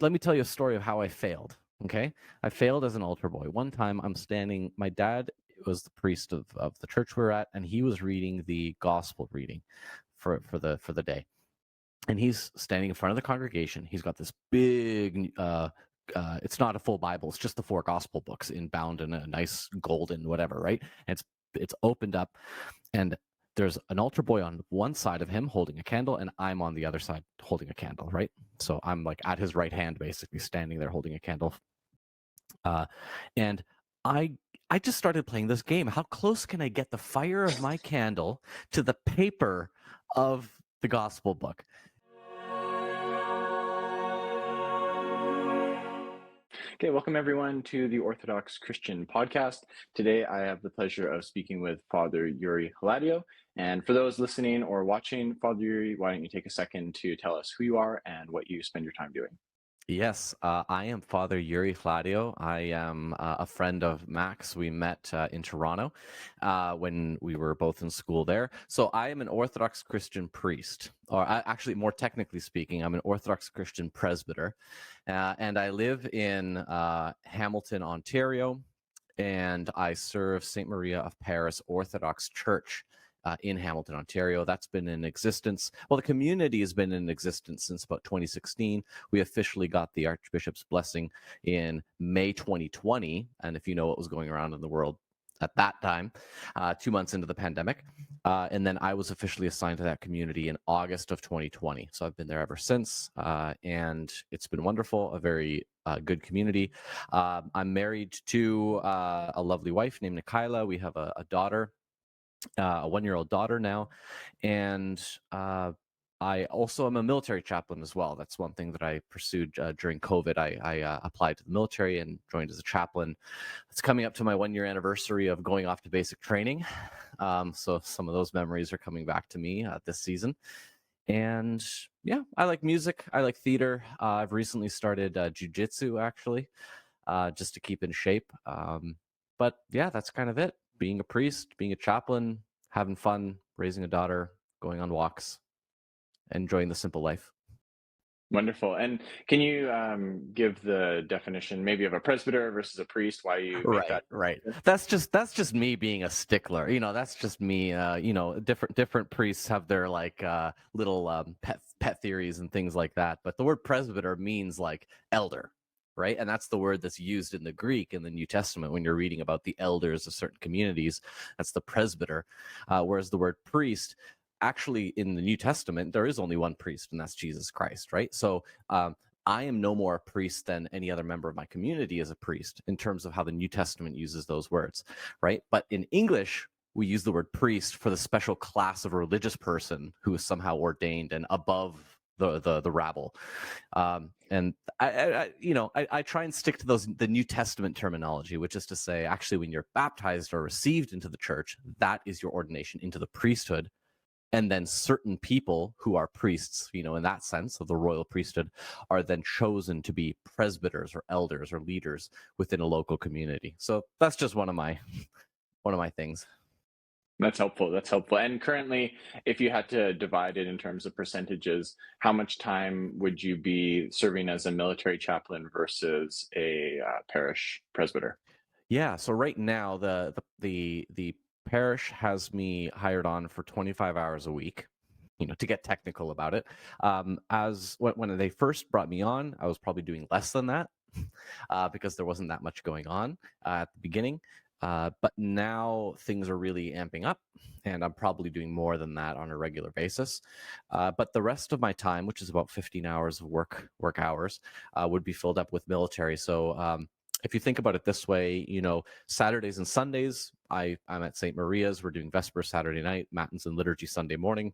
let me tell you a story of how I failed. Okay, I failed as an altar boy. One time, I'm standing. My dad was the priest of the church we were at, and he was reading the gospel reading for the day. And he's standing in front of the congregation. He's got this big. It's not a full Bible. It's just the 4 gospel books bound in a nice golden whatever, right? And it's opened up, and there's an altar boy on one side of him holding a candle, and I'm on the other side holding a candle, right? So I'm like at his right hand, basically standing there holding a candle. And I just started playing this game. How close can I get the fire of my candle to the paper of the gospel book? Okay, welcome everyone to the Orthodox Christian podcast. Today I have the pleasure of speaking with Father Yuri Hladio. And for those listening or watching, Father Yuri, why don't you take a second to tell us who you are and what you spend your time doing? Yes, I am Father Yuri Hladio. I am a friend of Max. We met in Toronto when we were both in school there. So I am an Orthodox Christian priest, or actually, more technically speaking, I'm an Orthodox Christian presbyter. And I live in Hamilton, Ontario, and I serve St. Maria of Paris Orthodox Church in Hamilton, Ontario. That's been in existence. Well, the community has been in existence since about 2016. We officially got the Archbishop's blessing in May 2020. And if you know what was going around in the world at that time, 2 months into the pandemic. And then I was officially assigned to that community in August of 2020. So I've been there ever since. And it's been wonderful, a very good community. I'm married to a lovely wife named Nikyla. We have a daughter, a 1-year-old daughter now, and I also am a military chaplain as well. That's one thing that I pursued during COVID. I applied to the military and joined as a chaplain. It's coming up to my 1-year anniversary of going off to basic training, so some of those memories are coming back to me this season. And yeah, I like music. I like theater. I've recently started jujitsu, actually, just to keep in shape. But yeah, that's kind of it. Being a priest, being a chaplain, having fun, raising a daughter, going on walks, enjoying the simple life. Wonderful. And can you give the definition maybe of a presbyter versus a priest, why you make Right, that right. distinction? That's just me being a stickler. That's just me. Different priests have their like little pet theories and things like that. But the word presbyter means like elder, right? And that's the word that's used in the Greek in the New Testament when you're reading about the elders of certain communities. That's the presbyter. Whereas the word priest, actually in the New Testament, there is only one priest, and that's Jesus Christ, right? So I am no more a priest than any other member of my community is a priest in terms of how the New Testament uses those words, right? But in English, we use the word priest for the special class of religious person who is somehow ordained and above the rabble. And I try and stick to the New Testament terminology, which is to say, actually, when you're baptized or received into the church, that is your ordination into the priesthood. And then certain people who are priests, in that sense of the royal priesthood, are then chosen to be presbyters or elders or leaders within a local community. So that's just one of my things. That's helpful. That's helpful. And currently, if you had to divide it in terms of percentages, how much time would you be serving as a military chaplain versus a parish presbyter? Yeah. So right now, the parish has me hired on for 25 hours a week. To get technical about it, as when they first brought me on, I was probably doing less than that because there wasn't that much going on at the beginning. But now things are really amping up, and I'm probably doing more than that on a regular basis. But the rest of my time, which is about 15 hours of work hours, would be filled up with military. So if you think about it this way, Saturdays and Sundays, I'm at St. Maria's. We're doing Vespers Saturday night, Matins and Liturgy Sunday morning.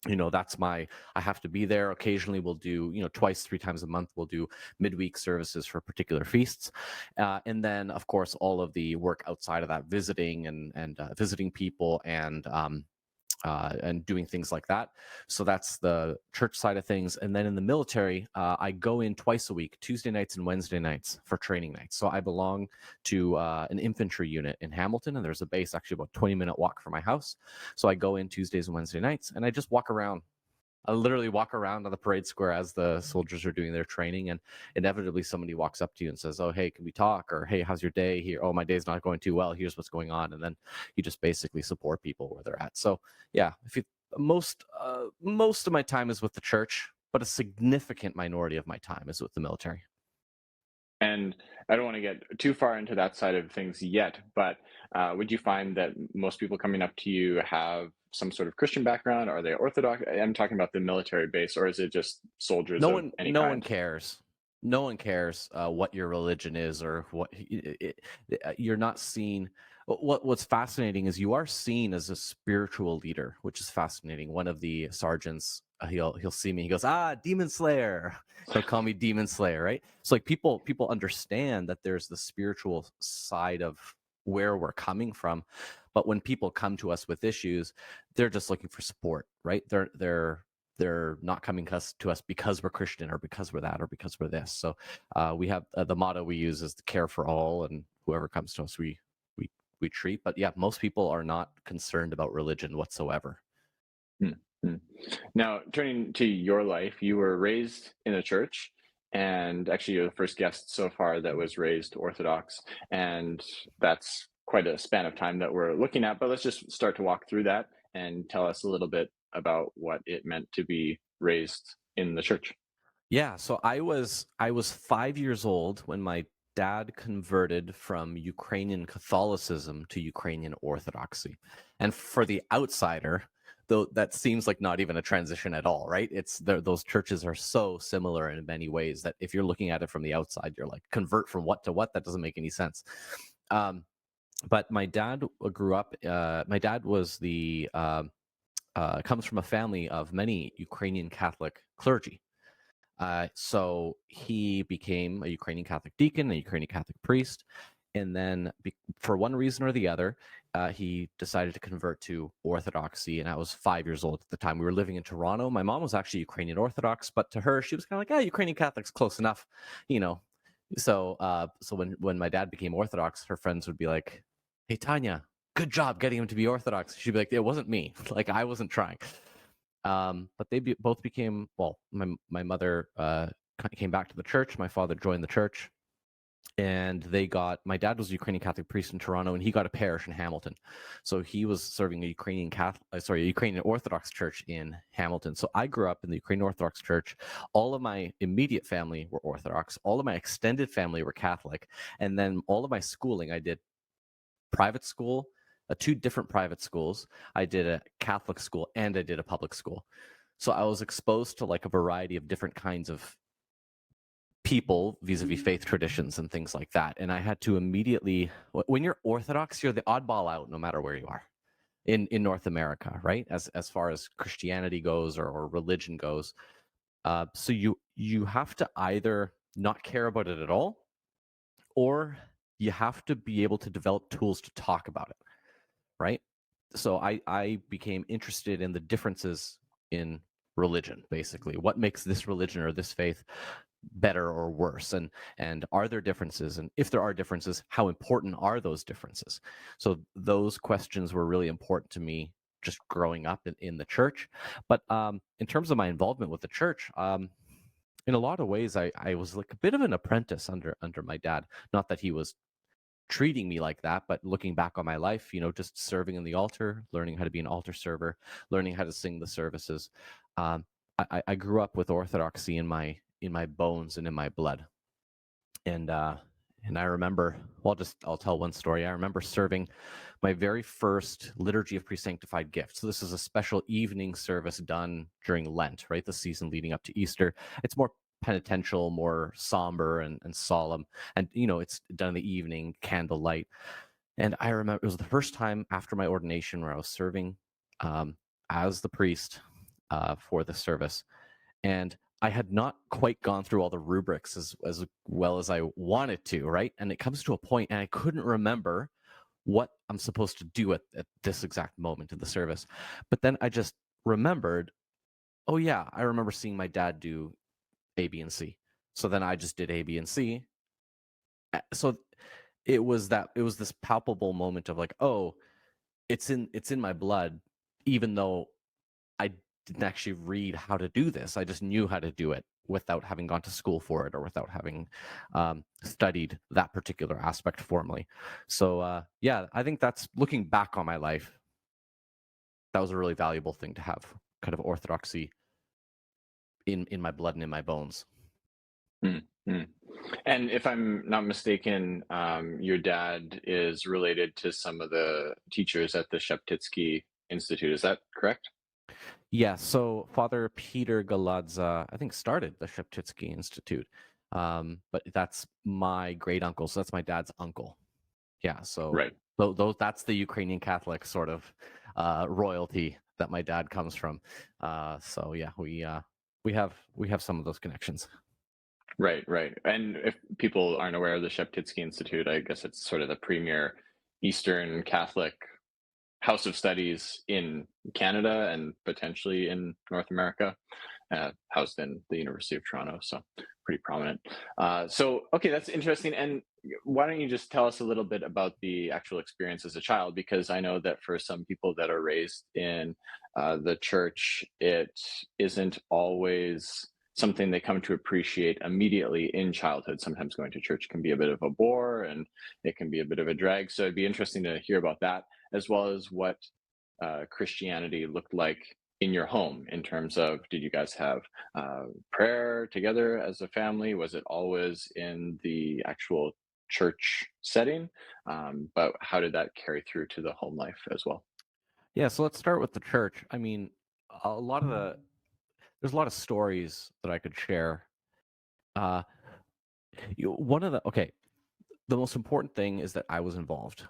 I have to be there. Occasionally we'll do, twice, 3 times a month, we'll do midweek services for particular feasts. And then of course, all of the work outside of that, visiting and visiting people and doing things like that. So that's the church side of things. And then in the military, I go in twice a week, Tuesday nights and Wednesday nights for training nights. So I belong to an infantry unit in Hamilton, and there's a base actually about 20-minute walk from my house. So I go in Tuesdays and Wednesday nights, and I just walk around I literally walk around on the parade square as the soldiers are doing their training, and inevitably somebody walks up to you and says, "Oh, hey, can we talk?" Or, "Hey, how's your day?" Here, "Oh, my day's not going too well. Here's what's going on," and then you just basically support people where they're at. So, yeah, if you most of my time is with the church, but a significant minority of my time is with the military. And I don't want to get too far into that side of things yet, but would you find that most people coming up to you have some sort of Christian background? Are they Orthodox? I'm talking about the military base, or is it just soldiers No of one, any no one kind? cares. No one cares what your religion is or what you're not seen. What's fascinating is you are seen as a spiritual leader, which is fascinating. One of the sergeants, he'll see me. He goes, "Ah, Demon Slayer." He'll call me Demon Slayer, right? So like people understand that there's the spiritual side of where we're coming from, but when people come to us with issues, they're just looking for support, right? They're not coming to us because we're Christian or because we're that or because we're this. So we have the motto we use is the care for all, and whoever comes to us, we treat. But yeah, most people are not concerned about religion whatsoever. Hmm, hmm. Now, turning to your life, you were raised in a church, and actually, you're the first guest so far that was raised Orthodox, and that's quite a span of time that we're looking at. But let's just start to walk through that and tell us a little bit about what it meant to be raised in the church. Yeah, so I was 5 years old when my dad converted from Ukrainian Catholicism to Ukrainian Orthodoxy. And for the outsider, though that seems like not even a transition at all, right? Those churches are so similar in many ways that if you're looking at it from the outside, you're like, convert from what to what? That doesn't make any sense. Um, but my dad grew up. My dad was the comes from a family of many Ukrainian Catholic clergy. So he became a Ukrainian Catholic deacon, a Ukrainian Catholic priest, and then for one reason or the other, he decided to convert to Orthodoxy. And I was 5 years old at the time. We were living in Toronto. My mom was actually Ukrainian Orthodox, but to her, she was kind of like, "Ah, Ukrainian Catholic's close enough," you know. So when my dad became Orthodox, her friends would be like, "Hey, Tanya, good job getting him to be Orthodox." She'd be like, "It wasn't me. Like I wasn't trying." But both became, well, my mother came back to the church. My father joined the church, and my dad was a Ukrainian Catholic priest in Toronto, and he got a parish in Hamilton. So he was serving a Ukrainian Orthodox church in Hamilton. So I grew up in the Ukrainian Orthodox Church. All of my immediate family were Orthodox. All of my extended family were Catholic. And then all of my schooling, I did private school, two different private schools. I did a Catholic school and I did a public school. So I was exposed to like a variety of different kinds of people vis-a-vis faith traditions and things like that. And I had to immediately, when you're Orthodox, you're the oddball out no matter where you are in North America, right? As far as Christianity goes or religion goes. So you have to either not care about it at all, or you have to be able to develop tools to talk about it, right? So I became interested in the differences in religion, basically. What makes this religion or this faith better or worse? And are there differences? And if there are differences, how important are those differences? So those questions were really important to me just growing up in the church. But in terms of my involvement with the church, in a lot of ways, I was like a bit of an apprentice under my dad. Not that he was treating me like that, but looking back on my life, just serving in the altar, learning how to be an altar server, learning how to sing the services. Um, I grew up with orthodoxy in my bones and in my blood, and I remember. Well, I'll tell one story. I remember serving my very first liturgy of pre-sanctified gifts. So this is a special evening service done during Lent, right? The season leading up to Easter. It's more penitential, more somber and solemn. And, it's done in the evening, candlelight. And I remember it was the first time after my ordination where I was serving um, as the priest for the service. And I had not quite gone through all the rubrics as well as I wanted to, right? And it comes to a point, and I couldn't remember what I'm supposed to do at this exact moment in the service. But then I just remembered, oh yeah, I remember seeing my dad do A, B, and C. So then I just did A, B, and C. So it was this palpable moment of like, oh, it's in my blood, even though I didn't actually read how to do this. I just knew how to do it without having gone to school for it or without having studied that particular aspect formally. So yeah, I think that's, looking back on my life, that was a really valuable thing to have, kind of orthodoxy in my blood and in my bones. Mm-hmm. And if I'm not mistaken, your dad is related to some of the teachers at the Sheptytsky Institute. Is that correct? Yeah, so Father Peter Galadza, I think, started the Sheptytsky Institute, but that's my great uncle, so that's my dad's uncle. Yeah, so Right. those, that's the Ukrainian Catholic sort of royalty that my dad comes from. So yeah, we have some of those connections. Right, right. And if people aren't aware of the Sheptytsky Institute, I guess it's sort of the premier Eastern Catholic house of studies in Canada and potentially in North America, housed in the University of Toronto. So pretty prominent. Okay, that's interesting. And why don't you just tell us a little bit about the actual experience as a child? Because I know that for some people that are raised in the church, it isn't always something they come to appreciate immediately in childhood. Sometimes going to church can be a bit of a bore and it can be a bit of a drag. So it'd be interesting to hear about that, as well as what Christianity looked like in your home, in terms of, did you guys have prayer together as a family? Was it always in the actual church setting? But how did that carry through to the home life as well? Yeah, so let's start with the church. I mean, a lot of the there's a lot of stories that I could share. Uh, one of the okay, the most important thing is that I was involved,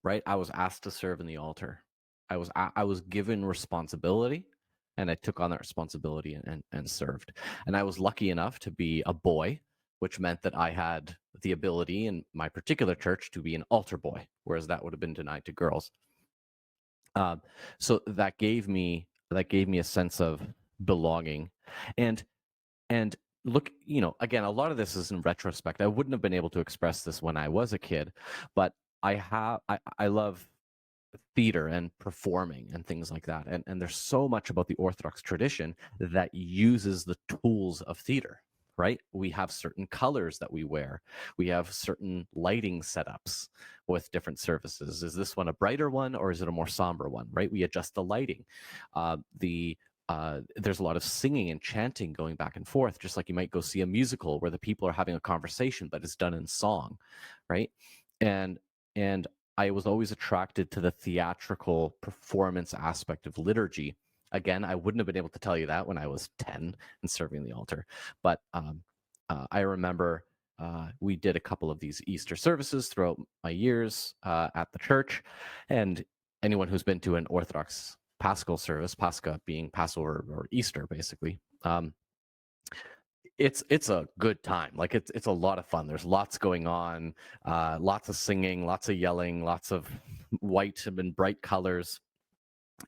right? I was asked to serve in the altar. I was given responsibility, and I took on that responsibility and served. And I was lucky enough to be a boy, which meant that I had the ability in my particular church to be an altar boy, whereas that would have been denied to girls. Um, so that gave me a sense of belonging, and and look, again, a lot of this is in retrospect. I wouldn't have been able to express this when I was a kid, but I love theater and performing and things like that. And there's so much about the Orthodox tradition that uses the tools of theater, right? We have certain colors that we wear. We have certain lighting setups with different services. Is this one a brighter one or is it a more somber one, right? We adjust the lighting. There's a lot of singing and chanting going back and forth, just like you might go see a musical where the people are having a conversation, but it's done in song, right? And and I was always attracted to the theatrical performance aspect of liturgy. Again, I wouldn't have been able to tell you that when I was 10 and serving the altar, but I remember we did a couple of these Easter services throughout my years at the church, and anyone who's been to an Orthodox Paschal service, Pascha being Passover or Easter, basically, it's a good time. Like it's a lot of fun. There's lots going on, lots of singing, lots of yelling, lots of white and bright colors.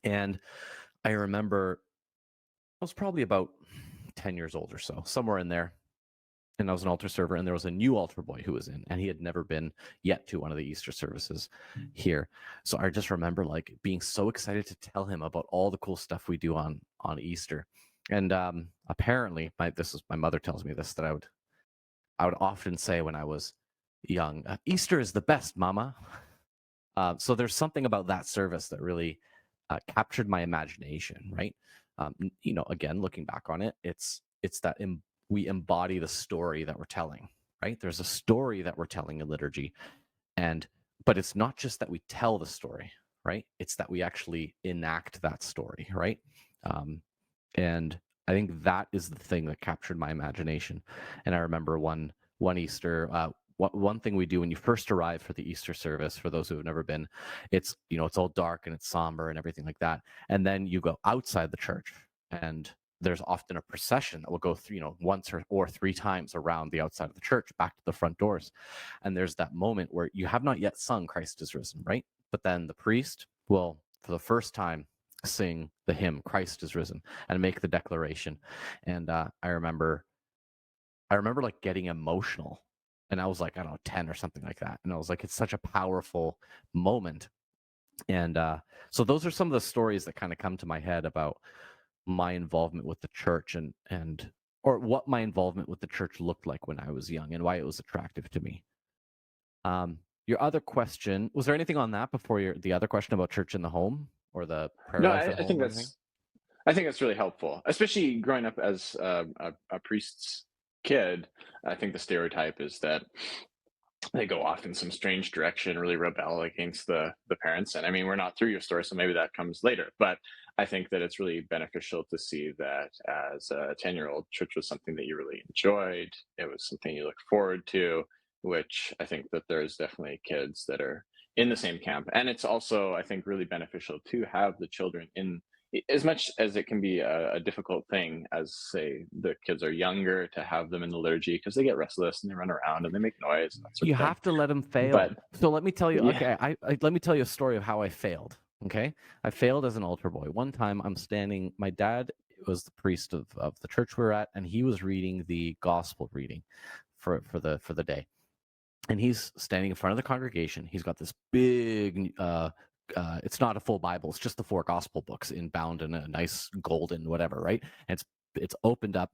And I remember I was probably about 10 years old or so, somewhere in there. And I was an altar server, and there was a new altar boy who was in, and he had never been yet to one of the Easter services here. So I just remember like being so excited to tell him about all the cool stuff we do on Easter. And apparently, my mother tells me this, that I would often say when I was young, Easter is the best, Mama. So there's something about that service that really captured my imagination, right? Again, looking back on it, it's that we embody the story that we're telling, right? There's a story that we're telling in liturgy, but it's not just that we tell the story, right? It's that we actually enact that story, right? And I think that is the thing that captured my imagination. And I remember one Easter, one thing we do when you first arrive for the Easter service, for those who have never been, it's all dark and it's somber and everything like that. And then you go outside the church, and there's often a procession that will go through, once or three times around the outside of the church back to the front doors. And there's that moment where you have not yet sung Christ is risen, right? But then the priest will, for the first time, sing the hymn Christ is risen and make the declaration. And I remember like getting emotional, and I was like, I don't know, 10 or something like that. And I was like, it's such a powerful moment. And so those are some of the stories that kind of come to my head about my involvement with the church and or what my involvement with the church looked like when I was young and why it was attractive to me. Your other question, was there anything on that before the other question about church in the home or the prayer No, life at I think home or anything? that's really helpful, especially growing up as a priest's kid. I think the stereotype is that they go off in some strange direction, really rebel against the parents. And I mean, we're not through your story, so maybe that comes later. But I think that it's really beneficial to see that as a 10-year-old, church was something that you really enjoyed. It was something you looked forward to, which I think that there's definitely kids that are in the same camp. And it's also, I think, really beneficial to have the children in, as much as it can be a difficult thing as, say, the kids are younger, to have them in the liturgy, because they get restless and they run around and they make noise and that sort You of thing. have to let them fail. But So let me tell you, yeah, okay, let me tell you a story of how I failed. Okay. I failed as an altar boy. One time I'm standing, my dad was the priest of the church we were at, and he was reading the gospel reading for the day. And he's standing in front of the congregation. He's got this big it's not a full Bible, it's just the 4 gospel books bound in a nice golden whatever, right? And it's opened up,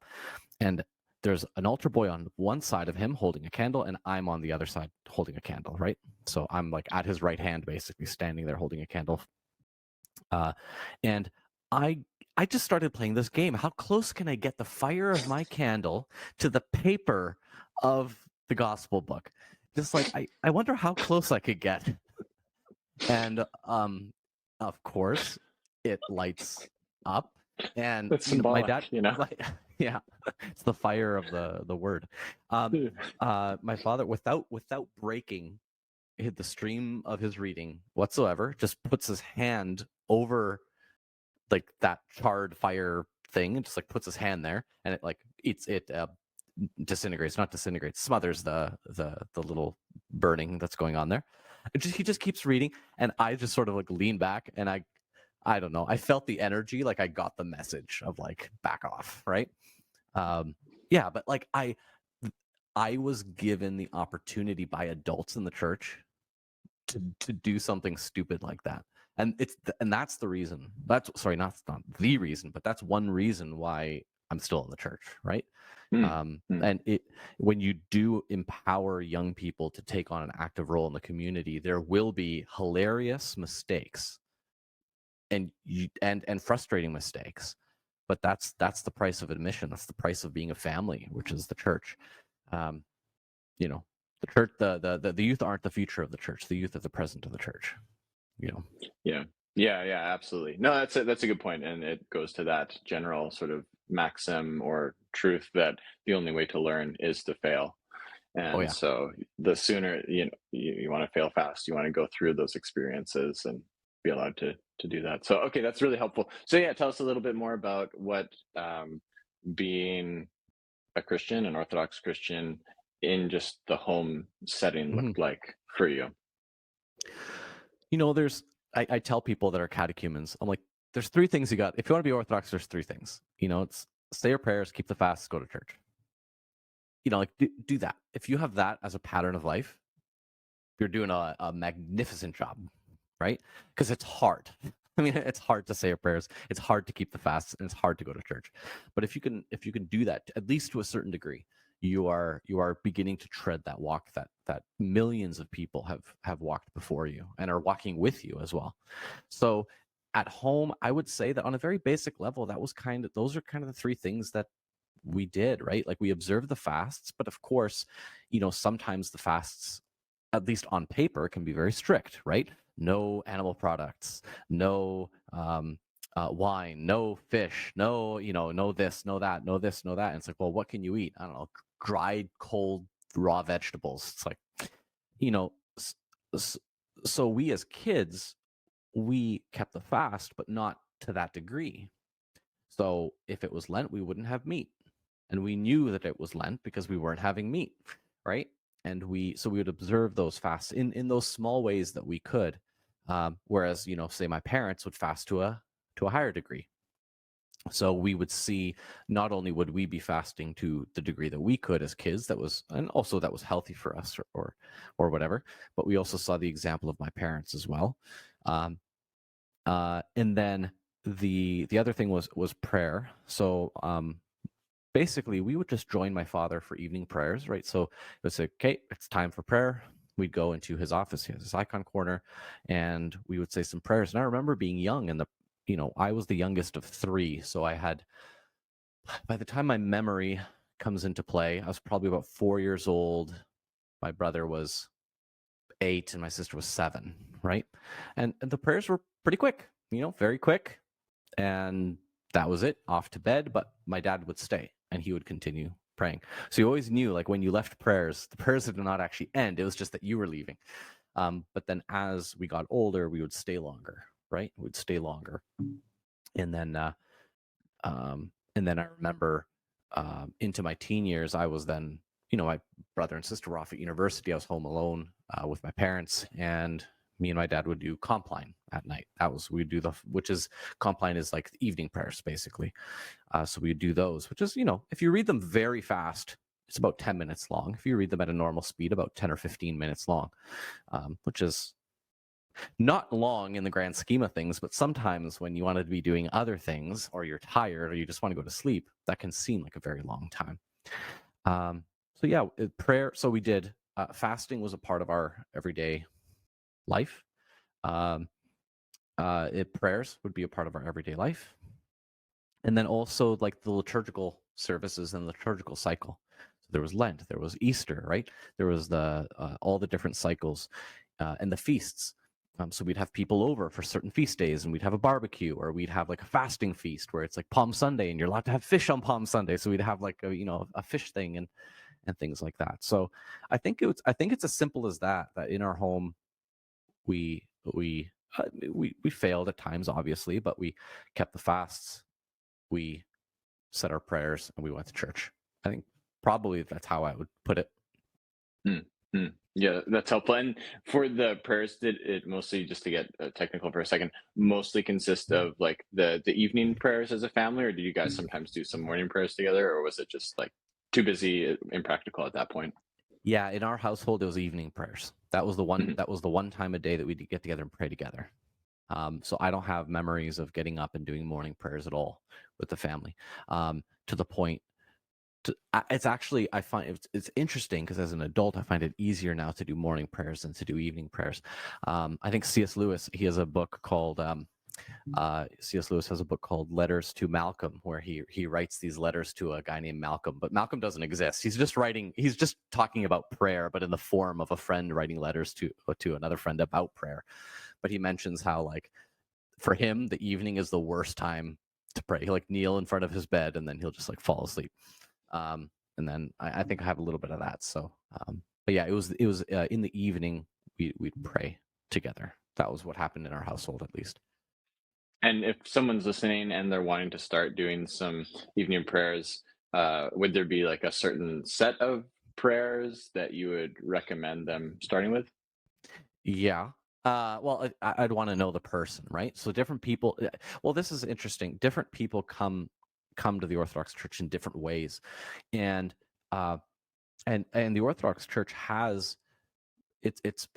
and there's an altar boy on one side of him holding a candle, and I'm on the other side holding a candle, right? So I'm like at his right hand, basically standing there holding a candle. And I just started playing this game. How close can I get the fire of my candle to the paper of the gospel book? Just like I wonder how close I could get. And of course it lights up, and that's my symbolic, dad, you know. like, yeah, it's the fire of the word. My father, without breaking the stream of his reading whatsoever, just puts his hand over like that charred fire thing, and just like puts his hand there, and it like disintegrates, not disintegrates, smothers the little burning that's going on there. He just keeps reading, and I just sort of like lean back, and I don't know, I felt the energy, like I got the message of like back off, right? Yeah, but like I was given the opportunity by adults in the church to do something stupid like that. And that's the reason. That's sorry, not the reason, but that's one reason why I'm still in the church, right? And when you do empower young people to take on an active role in the community, there will be hilarious mistakes and frustrating mistakes, but that's the price of admission. That's the price of being a family, which is the church. You know, the church, the youth aren't the future of the church. The youth are the present of the church. You know. Yeah, absolutely. No, that's a good point, and it goes to that general sort of maxim or truth that the only way to learn is to fail. Oh And yeah. so the sooner, you want to fail fast, you want to go through those experiences and be allowed to do that. So okay, that's really helpful. So yeah, tell us a little bit more about what being a Christian, an Orthodox Christian, in just the home setting Mm-hmm. looked like for you. You know, I tell people that are catechumens, I'm like, there's 3 things you got. If you want to be Orthodox, there's 3 things. You know, it's say your prayers, keep the fasts, go to church. You know, like do that. If you have that as a pattern of life, you're doing a magnificent job, right? Because it's hard. I mean, it's hard to say your prayers. It's hard to keep the fasts, and it's hard to go to church. But if you can do that, at least to a certain degree, you are beginning to tread that walk that millions of people have walked before you and are walking with you as well. So at home, I would say that on a very basic level, those are kind of the 3 things that we did, right? Like we observed the fasts, but of course, you know, sometimes the fasts, at least on paper, can be very strict, right? No animal products, no wine, no fish, no, you know, no this, no that, no this, no that. And it's like, well, what can you eat? I don't know, dried, cold, raw vegetables. It's like, you know, so we as kids, we kept the fast, but not to that degree. So if it was Lent, we wouldn't have meat. And we knew that it was Lent because we weren't having meat, right? And we would observe those fasts in those small ways that we could. Whereas, you know, say my parents would fast to a higher degree. So we would see, not only would we be fasting to the degree that we could as kids, that was healthy for us or whatever, but we also saw the example of my parents as well. And then the other thing was prayer. So basically, we would just join my father for evening prayers, right? So it would say, okay, it's time for prayer. We'd go into his office. He has this icon corner, and we would say some prayers. And I remember being young, and I was the youngest of three, so I had, by the time my memory comes into play, I was probably about 4 years old. My brother was 8, and my sister was 7, right? And the prayers were pretty quick, very quick, and that was it. Off to bed, but my dad would stay, and he would continue praying. So you always knew, like, when you left prayers, the prayers did not actually end. It was just that you were leaving. But then as we got older, we would stay longer, right? We would stay longer. And then I remember into my teen years, I was then, my brother and sister were off at university. I was home alone with my parents, and me and my dad would do compline at night. We'd do compline is like evening prayers, basically. So we'd do those, which is, if you read them very fast, it's about 10 minutes long. If you read them at a normal speed, about 10 or 15 minutes long, which is not long in the grand scheme of things, but sometimes when you want to be doing other things, or you're tired, or you just want to go to sleep, that can seem like a very long time. So yeah, prayer. So we did, fasting was a part of our everyday life. Prayers would be a part of our everyday life. And then also like the liturgical services and the liturgical cycle. So there was Lent, there was Easter, right? There was all the different cycles and the feasts. So we'd have people over for certain feast days, and we'd have a barbecue, or we'd have like a fasting feast where it's like Palm Sunday, and you're allowed to have fish on Palm Sunday. So we'd have like a fish thing and things like that. So I think it's as simple as that in our home we failed at times, obviously, but we kept the fasts, we said our prayers, and we went to church. I think probably that's how I would put it. Mm-hmm. Yeah, that's helpful. And for the prayers, did it mostly, just to get technical for a second, mostly consist of like the evening prayers as a family, or do you guys sometimes do some morning prayers together, or was it just like too busy, impractical at that point? Yeah, in our household, it was evening prayers. That was the one. Mhm. That was the one time a day that we'd get together and pray together. So I don't have memories of getting up and doing morning prayers at all with the family. To the point, it's actually, I find it's interesting because as an adult, I find it easier now to do morning prayers than to do evening prayers. I think C.S. Lewis, he has a book called C.S. Lewis has a book called Letters to Malcolm, where he writes these letters to a guy named Malcolm, but Malcolm doesn't exist. He's just talking about prayer, but in the form of a friend writing letters to another friend about prayer. But he mentions how, like, for him, the evening is the worst time to pray. He'll like kneel in front of his bed, and then he'll just like fall asleep. And then I think I have a little bit of that. So, but yeah, it was in the evening we'd pray together. That was what happened in our household, at least. And if someone's listening and they're wanting to start doing some evening prayers, would there be like a certain set of prayers that you would recommend them starting with? Yeah. Well, I'd want to know the person, right? So different people. Well, this is interesting. Different people come to the Orthodox Church in different ways, and uh, and the Orthodox Church has its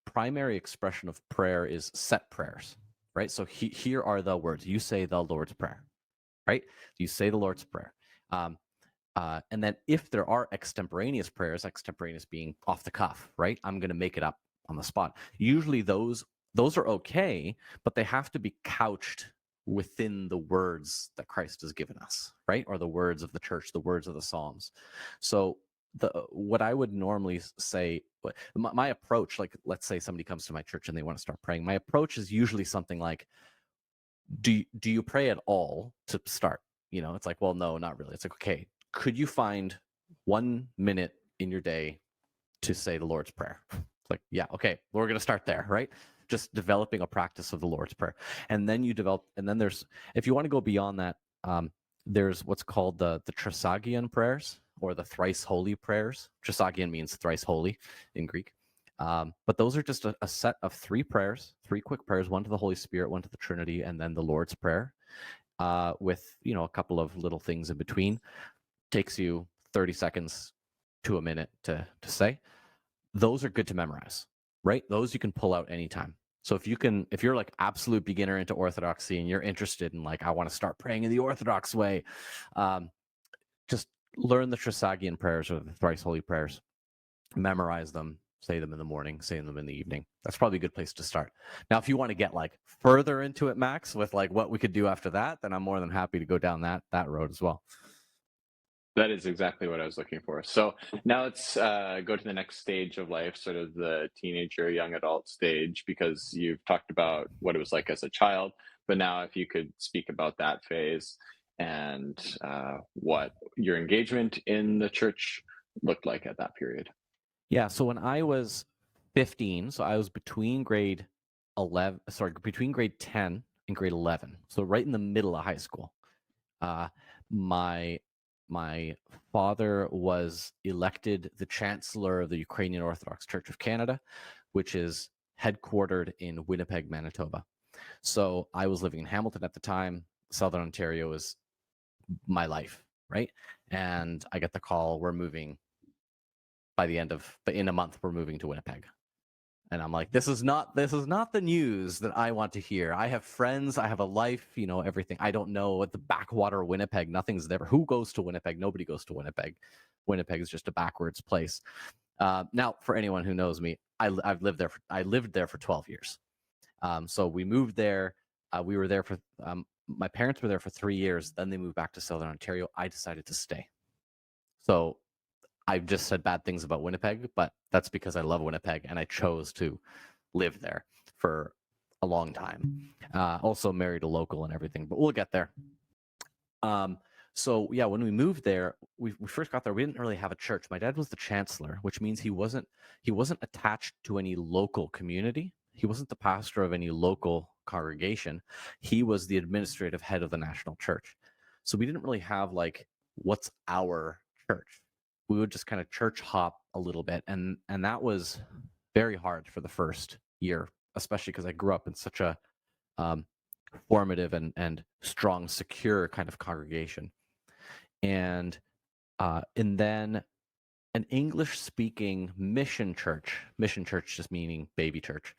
primary expression of prayer is set prayers, right? So here are the words. You say the Lord's Prayer, right? You say the Lord's Prayer. And then if there are extemporaneous prayers, extemporaneous being off the cuff, right? I'm going to make it up on the spot. Usually those are okay, but they have to be couched within the words that Christ has given us, right? Or the words of the church, the words of the Psalms. So what I would normally say, my approach, like let's say somebody comes to my church and they want to start praying, my approach is usually something like, do you pray at all to start? It's like, well, no, not really. It's like, okay, could you find 1 minute in your day to say the Lord's Prayer? It's like, yeah, okay, we're going to start there, right? Just developing a practice of the Lord's Prayer. And then there's, if you want to go beyond that, there's what's called the Trisagion prayers, or the thrice holy prayers. Trisagion means thrice holy in Greek. But those are just a set of 3 prayers, 3 quick prayers, one to the Holy Spirit, one to the Trinity, and then the Lord's Prayer, with a couple of little things in between. Takes you 30 seconds to a minute to say. Those are good to memorize, right? Those you can pull out anytime. So if you're like absolute beginner into Orthodoxy and you're interested in like, I want to start praying in the Orthodox way, just learn the Trisagion prayers or the thrice holy prayers, memorize them, say them in the morning, say them in the evening. That's probably a good place to start. Now, if you want to get like further into it, Max, with like what we could do after that, then I'm more than happy to go down that road as well. That is exactly what I was looking for. So now let's go to the next stage of life, sort of the teenager, young adult stage, because you've talked about what it was like as a child. But now, if you could speak about that phase and what your engagement in the church looked like at that period. Yeah. So when I was 15, so I was between grade 10 and grade 11. So right in the middle of high school. My my father was elected the chancellor of the Ukrainian Orthodox Church of Canada, which is headquartered in Winnipeg, Manitoba. So I was living in Hamilton at the time. Southern Ontario is my life, right? And I get the call, we're moving in a month, we're moving to Winnipeg. And I'm like, this is not the news that I want to hear. I have friends, I have a life, everything. I don't know at the backwater of Winnipeg. Nothing's there. Who goes to Winnipeg? Nobody goes to Winnipeg. Winnipeg is just a backwards place. Now, for anyone who knows me, I lived there for 12 years. So we moved there. We were there for my parents were there for 3 years. Then they moved back to Southern Ontario. I decided to stay. So I've just said bad things about Winnipeg, but that's because I love Winnipeg and I chose to live there for a long time. Also married a local and everything, but we'll get there. So yeah, when we moved there, we first got there, we didn't really have a church. My dad was the chancellor, which means he wasn't attached to any local community. He wasn't the pastor of any local congregation. He was the administrative head of the national church. So we didn't really have like, what's our church? We would just kind of church hop a little bit. And that was very hard for the first year, especially because I grew up in such a formative and strong, secure kind of congregation. And then an English-speaking mission church just meaning baby church,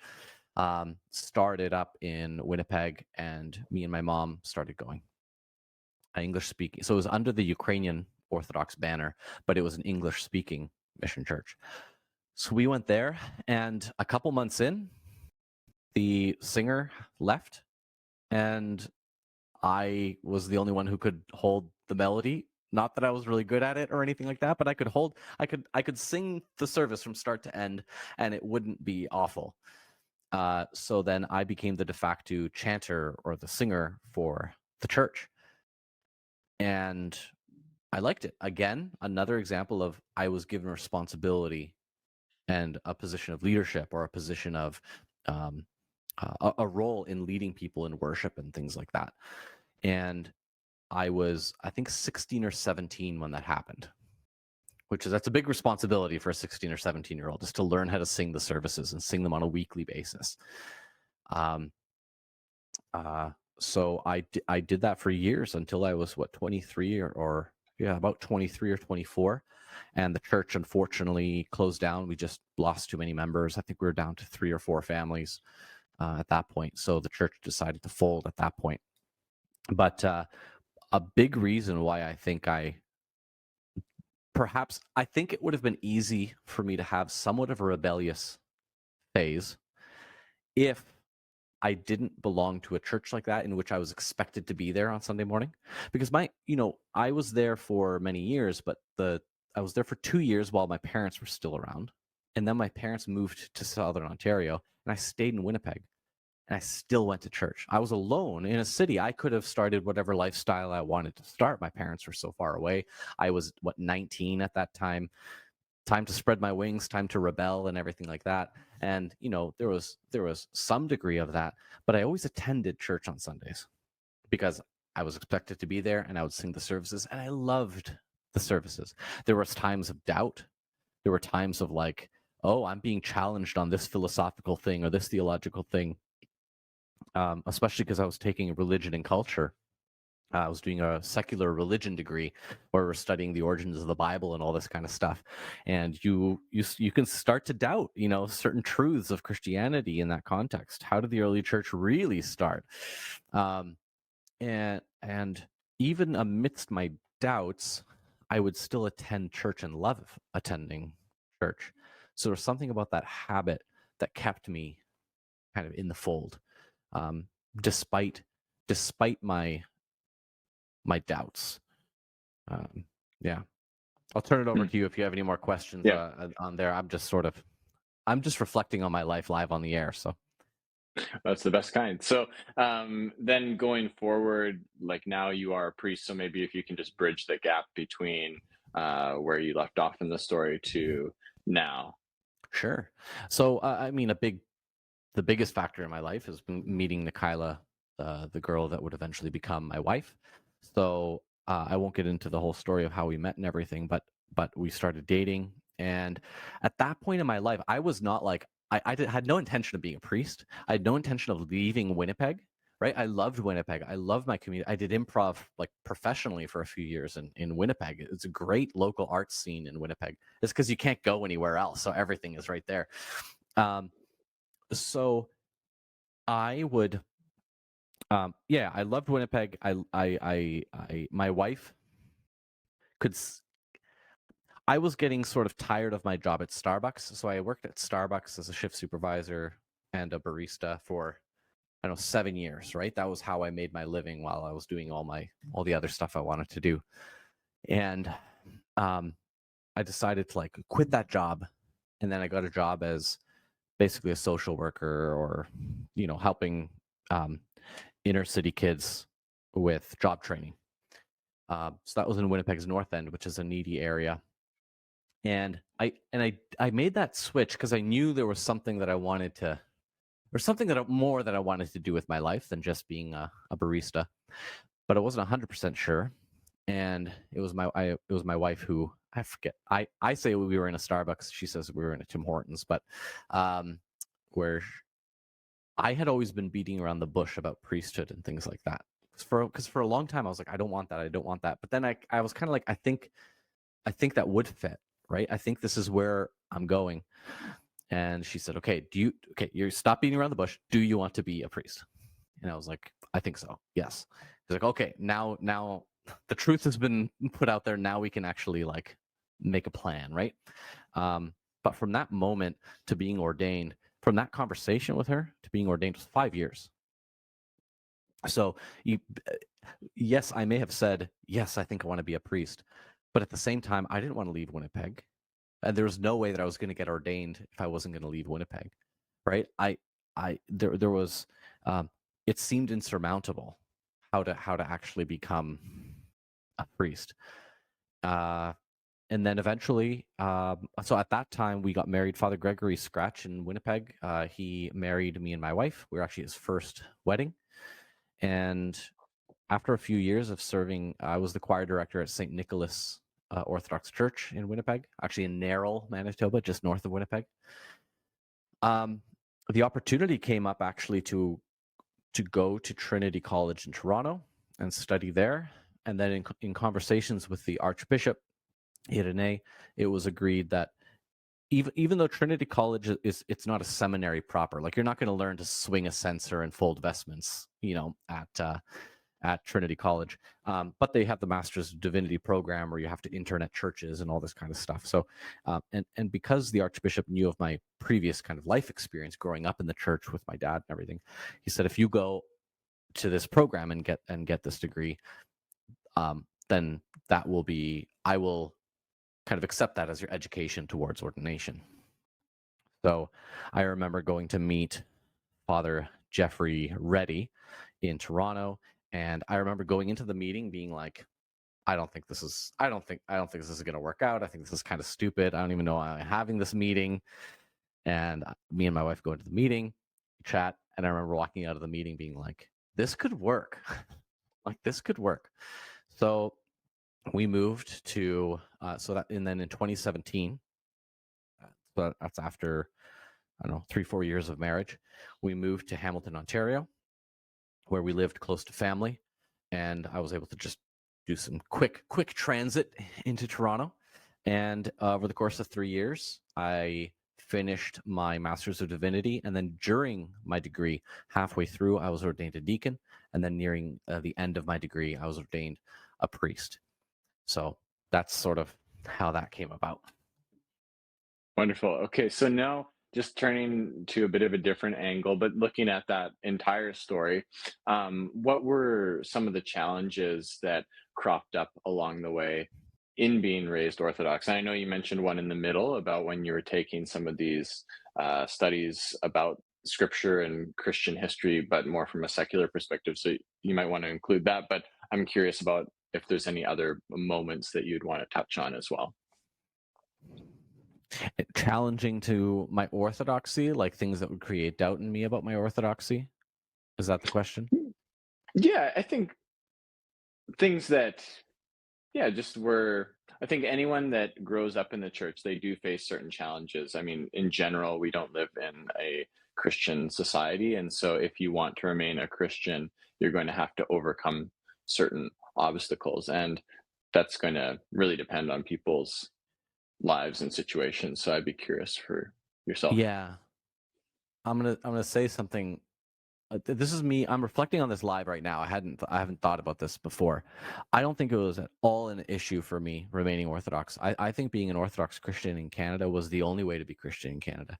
started up in Winnipeg, and me and my mom started going. English-speaking. So it was under the Ukrainian Orthodox banner, but it was an English-speaking mission church. So we went there, and a couple months in, the singer left, and I was the only one who could hold the melody. Not that I was really good at it or anything like that, but I could sing the service from start to end, and it wouldn't be awful. So then I became the de facto chanter or the singer for the church. And I liked it. Again, another example of I was given responsibility and a position of leadership or a position of a role in leading people in worship and things like that. And I was, I think, 16 or 17 when that happened, that's a big responsibility for a 16 or 17-year-old, is to learn how to sing the services and sing them on a weekly basis. So I did that for years until I was 23 or about 23 or 24. And the church unfortunately closed down. We just lost too many members. I think we were down to 3 or 4 families at that point. So the church decided to fold at that point. But a big reason why I think I think it would have been easy for me to have somewhat of a rebellious phase if I didn't belong to a church like that in which I was expected to be there on Sunday morning. Because I was there for many years, but I was there for 2 years while my parents were still around. And then my parents moved to Southern Ontario, and I stayed in Winnipeg. And I still went to church. I was alone in a city. I could have started whatever lifestyle I wanted to start. My parents were so far away. I was, 19 at that time. Time to spread my wings, time to rebel and everything like that. And, there was some degree of that. But I always attended church on Sundays because I was expected to be there, and I would sing the services, and I loved the services. There was times of doubt. There were times of like, oh, I'm being challenged on this philosophical thing or this theological thing. Especially because I was taking religion and culture I was doing a secular religion degree where we're studying the origins of the Bible and all this kind of stuff. And you can start to doubt, certain truths of Christianity in that context. How did the early church really start? Um, and even amidst my doubts, I would still attend church and love attending church. So there's something about that habit that kept me kind of in the fold, um, despite my doubts. Yeah, I'll turn it over Hmm. to you if you have any more questions Yeah, on there. I'm just reflecting on my life live on the air. So that's the best kind. So then going forward, like now you are a priest, so maybe if you can just bridge the gap between where you left off in the story to now. sure. So I mean, the biggest factor in my life has been meeting Nikyla, the girl that would eventually become my wife. So I won't get into the whole story of how we met and everything, but we started dating, and at that point in my life, I was not like had no intention of being a priest. I had no intention of leaving Winnipeg. Right, I loved Winnipeg. I loved my community. I did improv like professionally for a few years in Winnipeg. It's a great local arts scene in Winnipeg. It's because you can't go anywhere else, so everything is right there. Um, so I would, yeah, I loved Winnipeg. My wife could. I was getting sort of tired of my job at Starbucks, so I worked at Starbucks as a shift supervisor and a barista for I don't know 7 years. Right, that was how I made my living while I was doing all the other stuff I wanted to do, and um, I decided to like quit that job, and then I got a job as basically a social worker or helping um, inner city kids with job training. So that was in Winnipeg's North End, which is a needy area. And I made that switch because I knew there was something that I wanted to, or something more that I wanted to do with my life than just being a barista. But I wasn't 100% sure. And it was it was my wife who I forget. I say we were in a Starbucks. She says we were in a Tim Hortons, but where I had always been beating around the bush about priesthood and things like that. Because for a long time I was like, I don't want that, I don't want that. But then I was kind of like, I think that would fit, right? I think this is where I'm going. And she said, okay, you stop beating around the bush. Do you want to be a priest? And I was like, I think so. Yes. He's like, okay, now the truth has been put out there. Now we can actually like make a plan, right? But from that moment to being ordained, from that conversation with her to being ordained was 5 years. So yes, I may have said, yes, I think I want to be a priest. But at the same time, I didn't want to leave Winnipeg. And there was no way that I was going to get ordained if I wasn't going to leave Winnipeg. Right. There was, it seemed insurmountable how to actually become a priest. Uh, and then eventually, so at that time we got married. Father Gregory Scratch in Winnipeg. He married me and my wife. We were actually his first wedding. And after a few years of serving, I was the choir director at St. Nicholas Orthodox Church in Winnipeg, actually in Narrow, Manitoba, just north of Winnipeg. The opportunity came up actually to go to Trinity College in Toronto and study there. And then in conversations with the Archbishop Irénée, it was agreed that even though Trinity College it's not a seminary proper, like you're not going to learn to swing a censer and fold vestments, at Trinity College. But they have the Master's of Divinity program where you have to intern at churches and all this kind of stuff. So, and because the Archbishop knew of my previous kind of life experience growing up in the church with my dad and everything, he said, if you go to this program and get this degree, then I will kind of accept that as your education towards ordination. So I remember going to meet Father Jeffrey Reddy in Toronto, and I remember going into the meeting being like, I don't think this is going to work out. I think this is kind of stupid. I don't even know why I'm having this meeting. And me and my wife go into the meeting, chat, and I remember walking out of the meeting being like, this could work. Like this could work. So we moved to and then in 2017, so that's after I don't know 3-4 years of marriage, we moved to Hamilton, Ontario, where we lived close to family. and I was able to just do some quick transit into Toronto. And over the course of 3 years, I finished my Master's of Divinity, and then during my degree, halfway through, I was ordained a deacon, and then nearing the end of my degree, I was ordained a priest. So that's sort of how that came about. Wonderful. Okay, so now just turning to a bit of a different angle, but looking at that entire story, what were some of the challenges that cropped up along the way in being raised Orthodox? I know you mentioned one in the middle about when you were taking some of these studies about scripture and Christian history, but more from a secular perspective. So you might want to include that, but I'm curious about if there's any other moments that you'd want to touch on as well. Challenging to my orthodoxy, like things that would create doubt in me about my orthodoxy. Is that the question? Yeah, I think things that, yeah, just were, I think anyone that grows up in the church, they do face certain challenges. I mean, in general, we don't live in a Christian society. And so if you want to remain a Christian, you're going to have to overcome certain obstacles. And that's going to really depend on people's lives and situations. So I'd be curious for yourself. Yeah, I'm gonna say something. This is me. I'm reflecting on this live right now. I haven't thought about this before. I don't think it was at all an issue for me remaining Orthodox. I think being an Orthodox Christian in Canada was the only way to be Christian in Canada.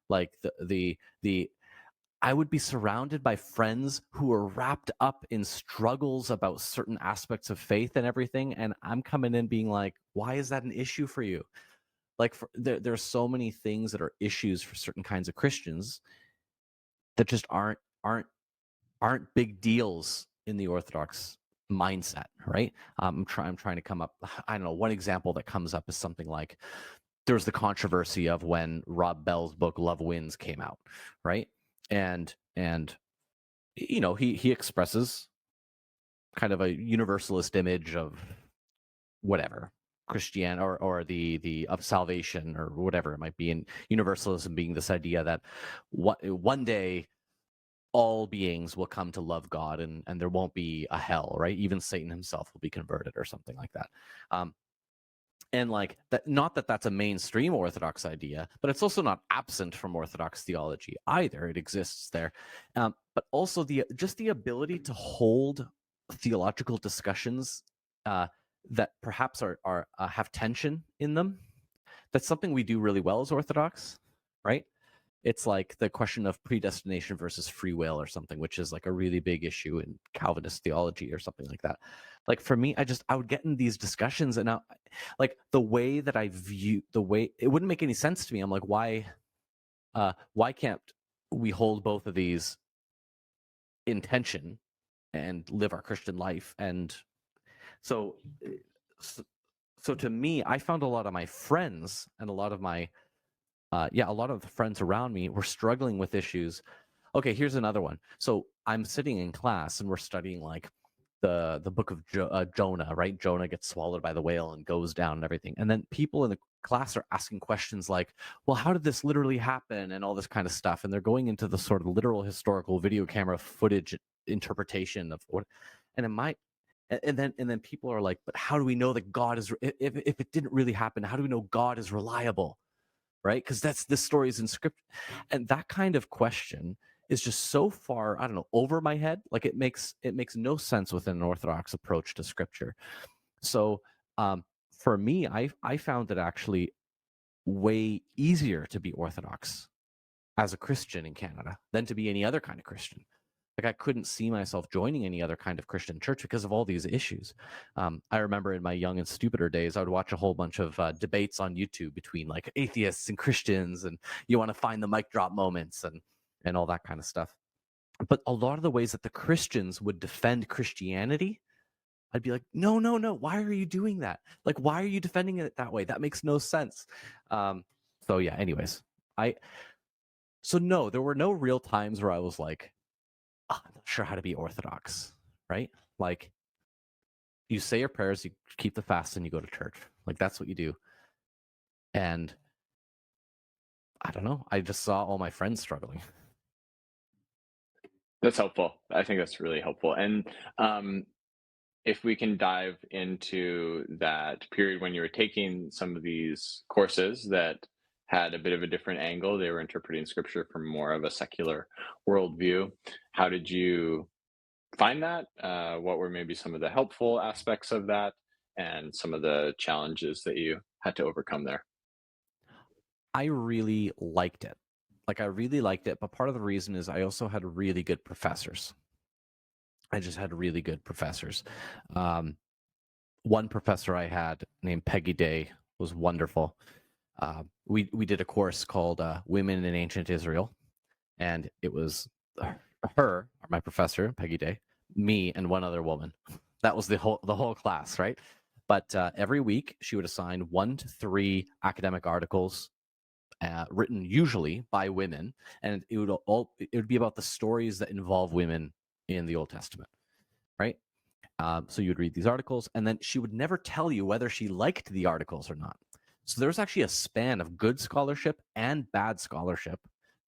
Like the I would be surrounded by friends who were wrapped up in struggles about certain aspects of faith and everything, and I'm coming in being like, why is that an issue for you? Like there are so many things that are issues for certain kinds of Christians that just aren't big deals in the Orthodox mindset, right? I'm trying to come up. I don't know. One example that comes up is something like there's the controversy of when Rob Bell's book Love Wins came out, right? And he expresses kind of a universalist image of whatever Christian or the of salvation or whatever it might be, and universalism being this idea that one day all beings will come to love God, and there won't be a hell, right? Even Satan himself will be converted or something like that. And like that, not that that's a mainstream Orthodox idea, but it's also not absent from Orthodox theology either. It exists there, but also just the ability to hold theological discussions that perhaps are have tension in them. That's something we do really well as Orthodox, right? It's like the question of predestination versus free will or something, which is like a really big issue in Calvinist theology or something like that. Like for me, I would get in these discussions and like the way that I view the way it wouldn't make any sense to me. I'm like, why can't we hold both of these in tension and live our Christian life? And so, so, so to me, I found a lot of my friends and a lot of my a lot of the friends around me were struggling with issues. Okay, here's another one. So I'm sitting in class and we're studying like the book of Jonah, right? Jonah gets swallowed by the whale and goes down and everything. And then people in the class are asking questions like, well, how did this literally happen? And all this kind of stuff. And they're going into the sort of literal historical video camera footage interpretation of what, and it might, and then people are like, but how do we know that God is, if it didn't really happen, how do we know God is reliable? Right? Because this story is in script, and that kind of question is just so far, I don't know, over my head. Like it makes no sense within an Orthodox approach to scripture. So for me, I found it actually way easier to be Orthodox as a Christian in Canada than to be any other kind of Christian. Like I couldn't see myself joining any other kind of Christian church because of all these issues. I remember in my young and stupider days, I would watch a whole bunch of debates on YouTube between like atheists and Christians, and you want to find the mic drop moments and all that kind of stuff. But a lot of the ways that the Christians would defend Christianity, I'd be like, no, no, no. Why are you doing that? Like, why are you defending it that way? That makes no sense. So yeah. Anyways, I so no, there were no real times where I was like, "Ah, I'm not sure how to be Orthodox, right? Like you say your prayers, you keep the fast, and you go to church. Like that's what you do. And I don't know. I just saw all my friends struggling. That's helpful. I think that's really helpful. And if we can dive into that period when you were taking some of these courses that had a bit of a different angle, they were interpreting scripture from more of a secular worldview. How did you find that? What were maybe some of the helpful aspects of that, and some of the challenges that you had to overcome there? I really liked it. Like, I really liked it, but part of the reason is I also had really good professors. I just had really good professors. Um, One professor I had named Peggy Day was wonderful. We did a course called Women in Ancient Israel, and it was her, my professor Peggy Day, me, and one other woman. That was the whole class, right? But every week she would assign 1 to 3 academic articles written usually by women, and it would be about the stories that involve women in the Old Testament, right? So you would read these articles, and then she would never tell you whether she liked the articles or not. So there was actually a span of good scholarship and bad scholarship,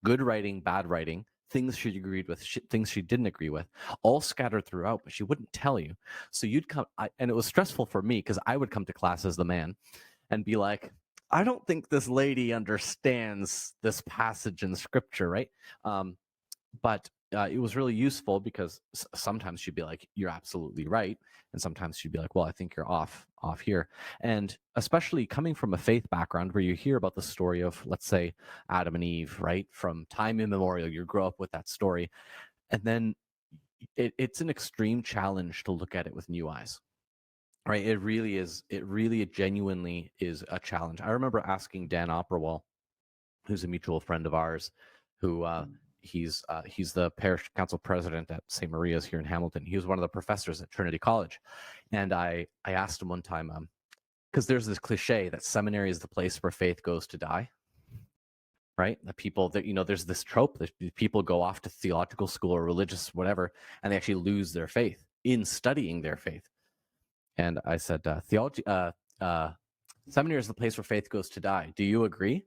good writing, bad writing, things she agreed with, things she didn't agree with, all scattered throughout, but she wouldn't tell you. So you'd come, and it was stressful for me because I would come to class as the man and be like, I don't think this lady understands this passage in scripture, right? But it was really useful because sometimes she'd be like, "You're absolutely right," and sometimes she'd be like, "Well, I think you're off here." And especially coming from a faith background where you hear about the story of, let's say, Adam and Eve, right, from time immemorial, you grow up with that story, and then it's an extreme challenge to look at it with new eyes. Right, it really is. It really genuinely is a challenge. I remember asking Dan Opperwall, who's a mutual friend of ours, who he's the parish council president at St. Maria's here in Hamilton. He was one of the professors at Trinity College, and I asked him one time, because there's this cliche that seminary is the place where faith goes to die, right? The people that, there's this trope that people go off to theological school or religious whatever, and they actually lose their faith in studying their faith. And I said, seminary is the place where faith goes to die. Do you agree?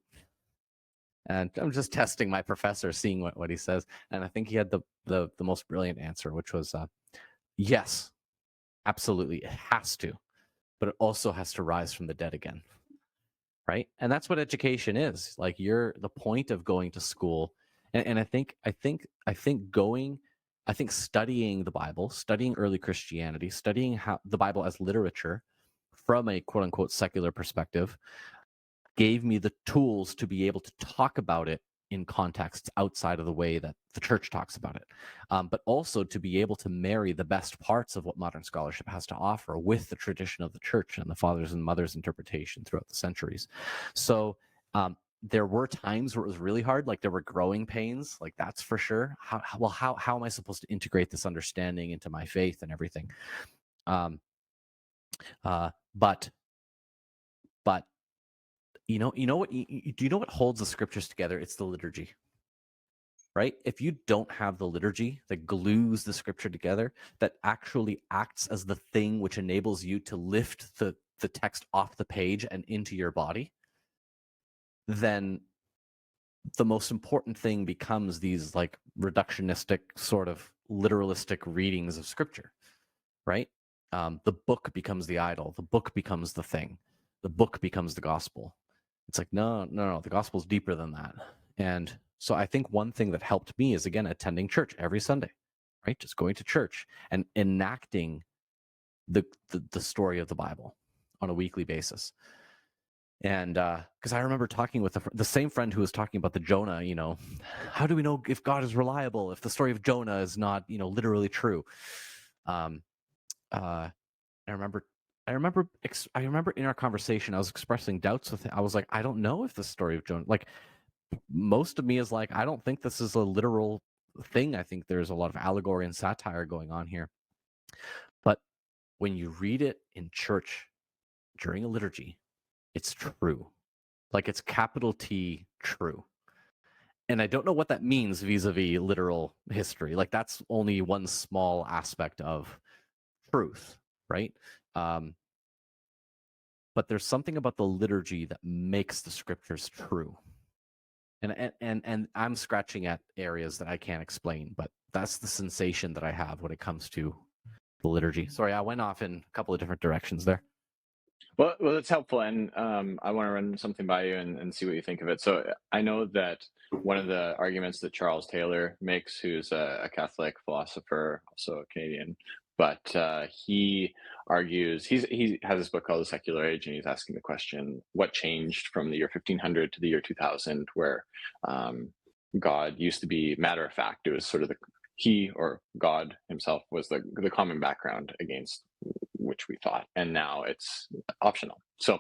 And I'm just testing my professor, seeing what he says. And I think he had the most brilliant answer, which was, yes, absolutely, it has to, but it also has to rise from the dead again, right? And that's what education is. Like, you're the point of going to school, and I think studying the Bible, studying early Christianity, studying how the Bible as literature from a quote unquote secular perspective gave me the tools to be able to talk about it in contexts outside of the way that the church talks about it, but also to be able to marry the best parts of what modern scholarship has to offer with the tradition of the church and the fathers and mothers interpretation throughout the centuries. So there were times where it was really hard, like there were growing pains, like that's for sure. How am I supposed to integrate this understanding into my faith and everything? Um, but do you know what holds the scriptures together? It's the liturgy, right? If you don't have the liturgy that glues the scripture together, that actually acts as the thing which enables you to lift the text off the page and into your body, then the most important thing becomes these like reductionistic sort of literalistic readings of scripture, right? The book becomes the idol. The book becomes the thing. The book becomes the gospel. It's like, no, the gospel's deeper than that. And so I think one thing that helped me is, again, attending church every Sunday, right? Just going to church and enacting the story of the Bible on a weekly basis. And because I remember talking with the same friend who was talking about the Jonah, how do we know if God is reliable, if the story of Jonah is not, literally true? Um, uh, I remember in our conversation, I was expressing doubts with him. I was like, I don't know if the story of Jonah, like most of me is like, I don't think this is a literal thing. I think there's a lot of allegory and satire going on here. But when you read it in church during a liturgy, it's true. Like, it's capital T true. And I don't know what that means vis-a-vis literal history. Like, that's only one small aspect of truth, right? But there's something about the liturgy that makes the scriptures true. And I'm scratching at areas that I can't explain, but that's the sensation that I have when it comes to the liturgy. Sorry, I went off in a couple of different directions there. Well, that's helpful, and I want to run something by you and see what you think of it. So I know that one of the arguments that Charles Taylor makes, who's a Catholic philosopher, also a Canadian, but he argues he has this book called The Secular Age, and he's asking the question, what changed from the year 1500 to the year 2000, where God used to be matter of fact. It was sort of he or God himself was the common background against which we thought, and now it's optional. So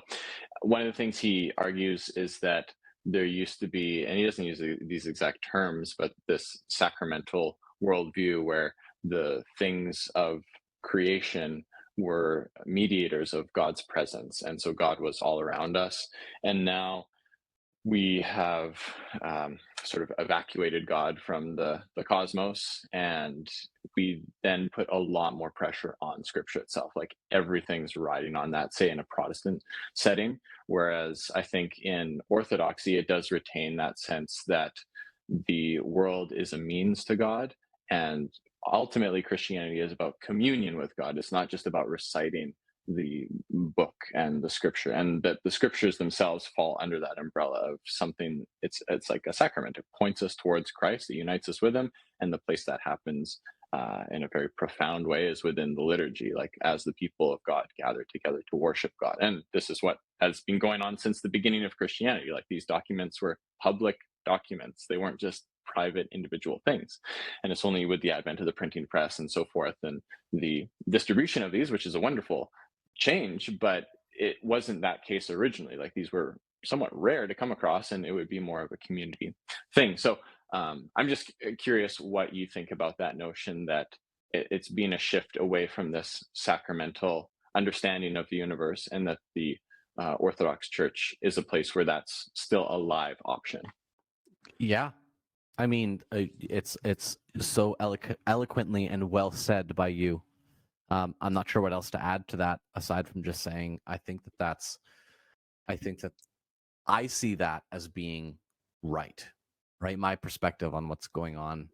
one of the things he argues is that there used to be, and he doesn't use these exact terms, but this sacramental worldview where the things of creation were mediators of God's presence, and so God was all around us. And now we have sort of evacuated God from the cosmos, and we then put a lot more pressure on Scripture itself. Like everything's riding on that, say in a Protestant setting. Whereas I think in Orthodoxy, it does retain that sense that the world is a means to God, and ultimately Christianity is about communion with God. It's not just about reciting the book and the scripture, and that the scriptures themselves fall under that umbrella of something. It's like a sacrament. It points us towards Christ. It unites us with him, and the place that happens in a very profound way is within the liturgy, like as the people of God gather together to worship God. And this is what has been going on since the beginning of Christianity. Like these documents were public documents. They weren't just private individual things. And it's only with the advent of the printing press and so forth, and the distribution of these, which is a wonderful change, but it wasn't that case originally. Like these were somewhat rare to come across, and it would be more of a community thing. So I'm just curious what you think about that notion that it's been a shift away from this sacramental understanding of the universe, and that the Orthodox Church is a place where that's still a live option. Yeah, I mean, it's so eloquently and well said by you. I'm not sure what else to add to that aside from just saying I think that I see that as being right. My perspective on what's going on,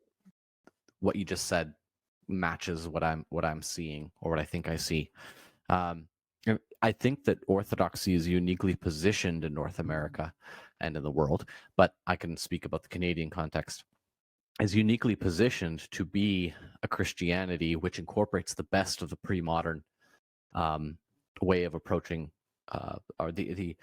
what you just said, matches what I'm seeing, or what I think I see. I think that Orthodoxy is uniquely positioned in North America and in the world, but I can speak about the Canadian context, is uniquely positioned to be a Christianity which incorporates the best of the pre-modern way of approaching, or the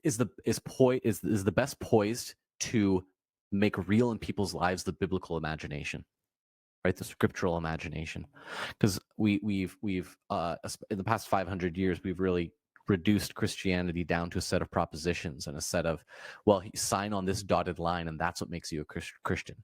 is the best poised to make real in people's lives the biblical imagination, right? The scriptural imagination, because we've in the past 500 years we've really reduced Christianity down to a set of propositions and a set of, well, sign on this dotted line and that's what makes you a Christian.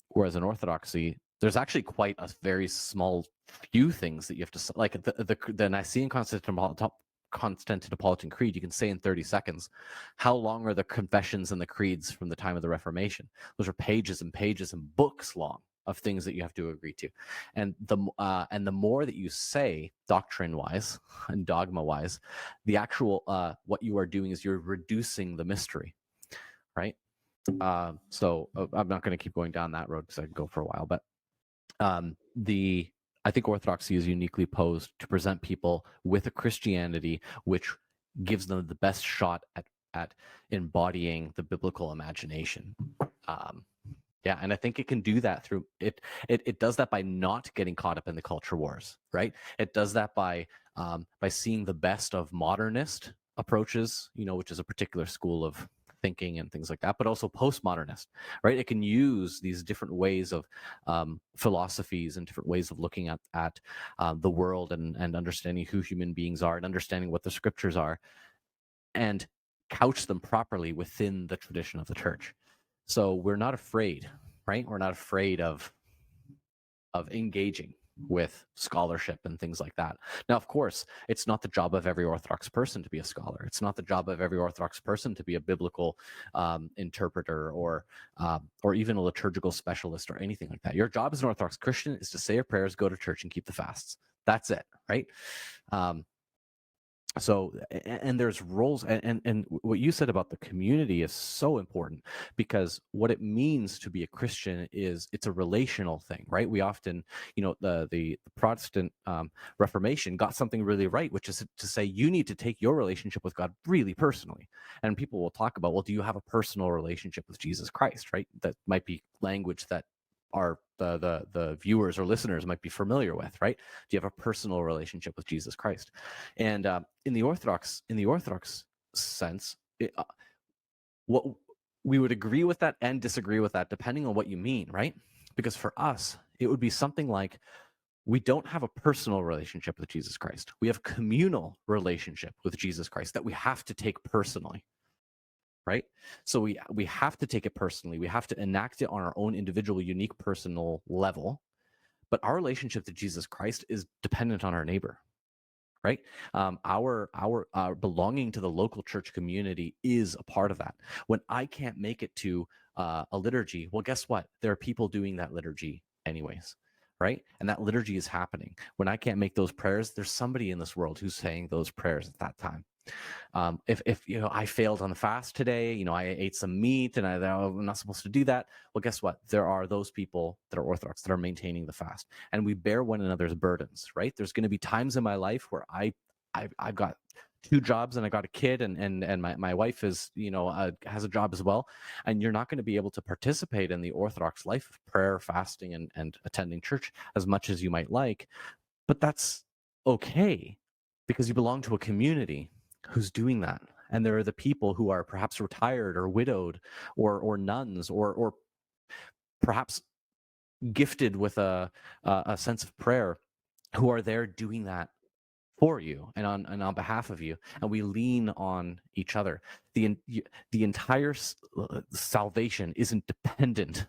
Whereas in Orthodoxy, there's actually quite a very small few things that you have to, like the Nicene Constantinopolitan Creed, you can say in 30 seconds. How long are the confessions and the creeds from the time of the Reformation? Those are pages and pages and books long of things that you have to agree to, and the more that you say doctrine-wise and dogma-wise, the actual what you are doing is you're reducing the mystery, right? So I'm not going to keep going down that road because I could go for a while, but I think Orthodoxy is uniquely posed to present people with a Christianity which gives them the best shot at embodying the biblical imagination. Yeah, and I think it can do that through it. It does that by not getting caught up in the culture wars, right? It does that by seeing the best of modernist approaches, which is a particular school of thinking and things like that, but also postmodernist, right? It can use these different ways of philosophies and different ways of looking at the world and understanding who human beings are and understanding what the scriptures are, and couch them properly within the tradition of the church. So we're not afraid, right? We're not afraid of engaging with scholarship and things like that. Now, of course, it's not the job of every Orthodox person to be a scholar. It's not the job of every Orthodox person to be a biblical interpreter or even a liturgical specialist or anything like that. Your job as an Orthodox Christian is to say your prayers, go to church, and keep the fasts. That's it, right? So, and there's roles, and what you said about the community is so important, because what it means to be a Christian is it's a relational thing, right? We often, the Protestant Reformation got something really right, which is to say you need to take your relationship with God really personally. And people will talk about, well, do you have a personal relationship with Jesus Christ, right? That might be language that our the viewers or listeners might be familiar with, right? Do you have a personal relationship with Jesus Christ? And in the Orthodox sense, what we would agree with that and disagree with that depending on what you mean, right? Because for us, it would be something like, we don't have a personal relationship with Jesus Christ. We have communal relationship with Jesus Christ that we have to take personally, right? So we have to take it personally. We have to enact it on our own individual, unique, personal level. But our relationship to Jesus Christ is dependent on our neighbor, right? Our belonging to the local church community is a part of that. When I can't make it to a liturgy, well, guess what? There are people doing that liturgy anyways, right? And that liturgy is happening. When I can't make those prayers, there's somebody in this world who's saying those prayers at that time. If I failed on the fast today, I ate some meat and I'm not supposed to do that. Well, guess what? There are those people that are Orthodox that are maintaining the fast, and we bear one another's burdens, right? There's going to be times in my life where I've got 2 jobs and I got a kid, and my wife is has a job as well, and you're not going to be able to participate in the Orthodox life of prayer, fasting, and attending church as much as you might like, but that's okay, because you belong to a community who's doing that. And there are the people who are perhaps retired or widowed or nuns or perhaps gifted with a sense of prayer, who are there doing that for you and on behalf of you, and we lean on each other. The entire salvation isn't dependent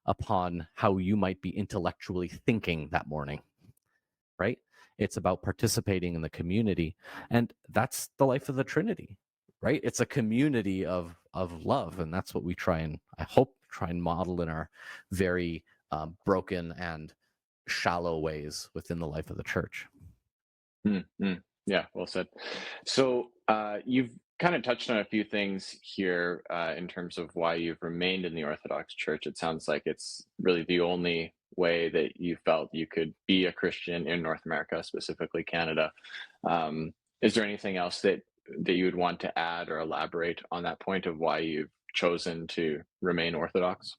upon how you might be intellectually thinking that morning, right? It's about participating in the community, and that's the life of the Trinity, right? It's a community of love, and that's what we I hope try and model in our very broken and shallow ways within the life of the church. Yeah, well said. So you've kind of touched on a few things here in terms of why you've remained in the Orthodox Church. It sounds like it's really the only way that you felt you could be a Christian in North America, specifically Canada. Is there anything else that you would want to add or elaborate on that point of why you've chosen to remain Orthodox?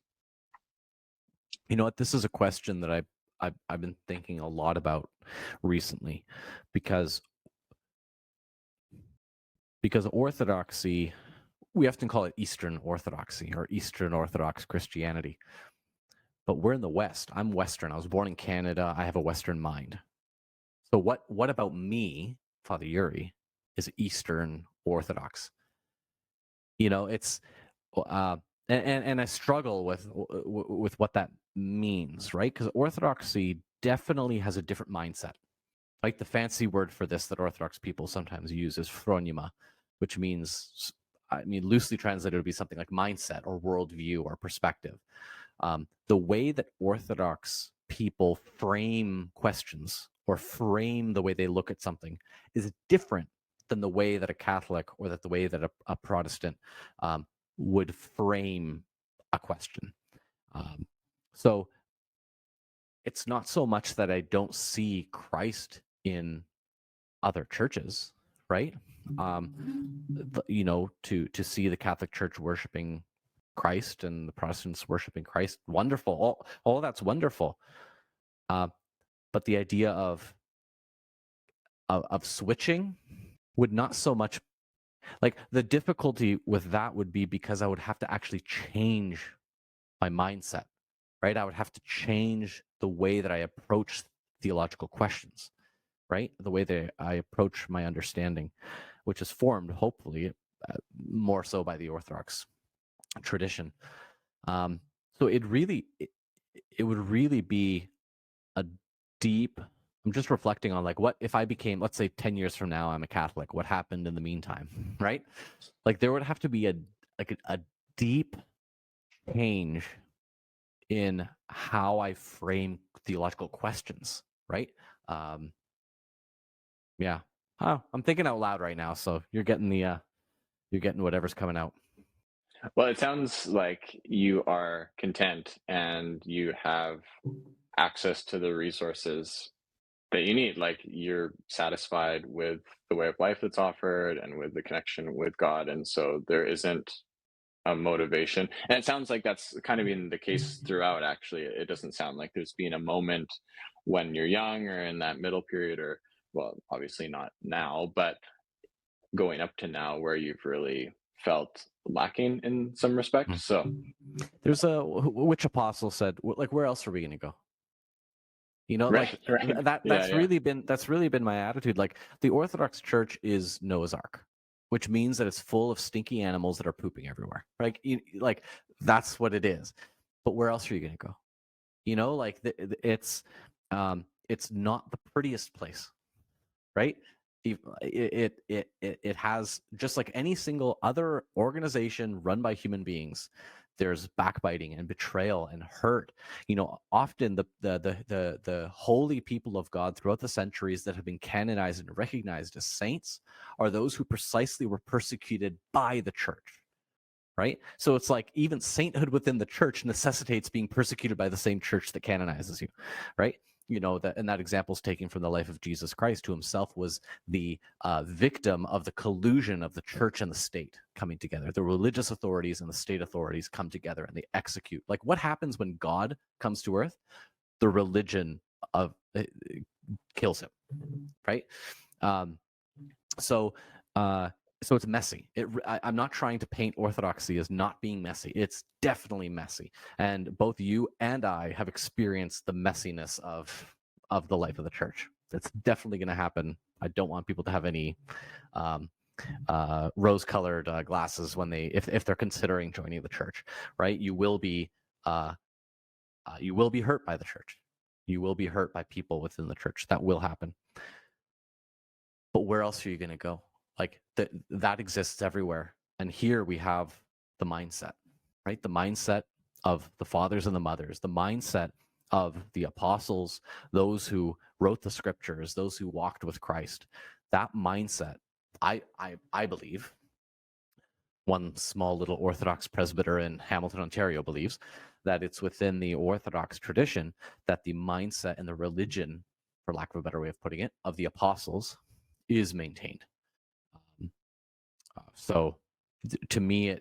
You know what? This is a question that I've been thinking a lot about recently, because Orthodoxy, we often call it Eastern Orthodoxy or Eastern Orthodox Christianity, but we're in the West. I'm Western. I was born in Canada. I have a Western mind. So what about me, Father Yuri, is Eastern Orthodox? It's and I struggle with what that means, right? Because Orthodoxy definitely has a different mindset. Like, the fancy word for this that Orthodox people sometimes use is phronema, which means, loosely translated, it would be something like mindset or worldview or perspective. The way that Orthodox people frame questions or frame the way they look at something is different than the way that a Catholic or the way that a Protestant would frame a question. So it's not so much that I don't see Christ in other churches, right? To see the Catholic Church worshiping Christ and the Protestants worshiping Christ, wonderful. All that's wonderful. But the idea of switching would not so much, like, the difficulty with that would be because I would have to actually change my mindset, right? I would have to change the way that I approach theological questions, right? The way that I approach my understanding, which is formed, hopefully, more so by the Orthodox tradition. So it would really be a deep. I'm just reflecting on, like, what if I became, let's say 10 years from now, I'm a Catholic, what happened in the meantime, right? Like, there would have to be a deep change in how I frame theological questions, right? Yeah. Oh, I'm thinking out loud right now, so you're getting whatever's coming out. Well, it sounds like you are content and you have access to the resources that you need. Like you're satisfied with the way of life that's offered and with the connection with God. And so there isn't a motivation. And it sounds like that's kind of been the case throughout, actually. It doesn't sound like there's been a moment when you're young or in that middle period, or, well, obviously not now, but going up to now where you've really felt lacking in some respect. Mm. So, There's which apostle said, like, where else are we going to go? You know, right, like right. that's Yeah. really been my attitude. Like the Orthodox Church is Noah's Ark, which means that it's full of stinky animals that are pooping everywhere. Like that's what it is. But where else are you going to go? You know, like it's not the prettiest place, right? It has, just like any single other organization run by human beings, there's backbiting and betrayal and hurt. You know, often the holy people of God throughout the centuries that have been canonized and recognized as saints are those who precisely were persecuted by the church. Right? So it's like even sainthood within the church necessitates being persecuted by the same church that canonizes you, right? You know, that example is taken from the life of Jesus Christ, who himself was the victim of the collusion of the church and the state coming together. The religious authorities and the state authorities come together and they execute. Like, what happens when God comes to earth? The religion of kills him, right? Um, so uh, so it's messy. I'm not trying to paint Orthodoxy as not being messy. It's definitely messy, and both you and I have experienced the messiness of the life of the church. It's definitely going to happen. I don't want people to have any um, rose-colored glasses when if they're considering joining the church. Right? You will be hurt by the church. You will be hurt by people within the church. That will happen. But where else are you going to go? Like that exists everywhere. And here we have the mindset, right? The mindset of the fathers and the mothers, the mindset of the apostles, those who wrote the scriptures, those who walked with Christ. That mindset, I believe, one small little Orthodox presbyter in Hamilton, Ontario believes that it's within the Orthodox tradition that the mindset and the religion, for lack of a better way of putting it, of the apostles is maintained. So to me,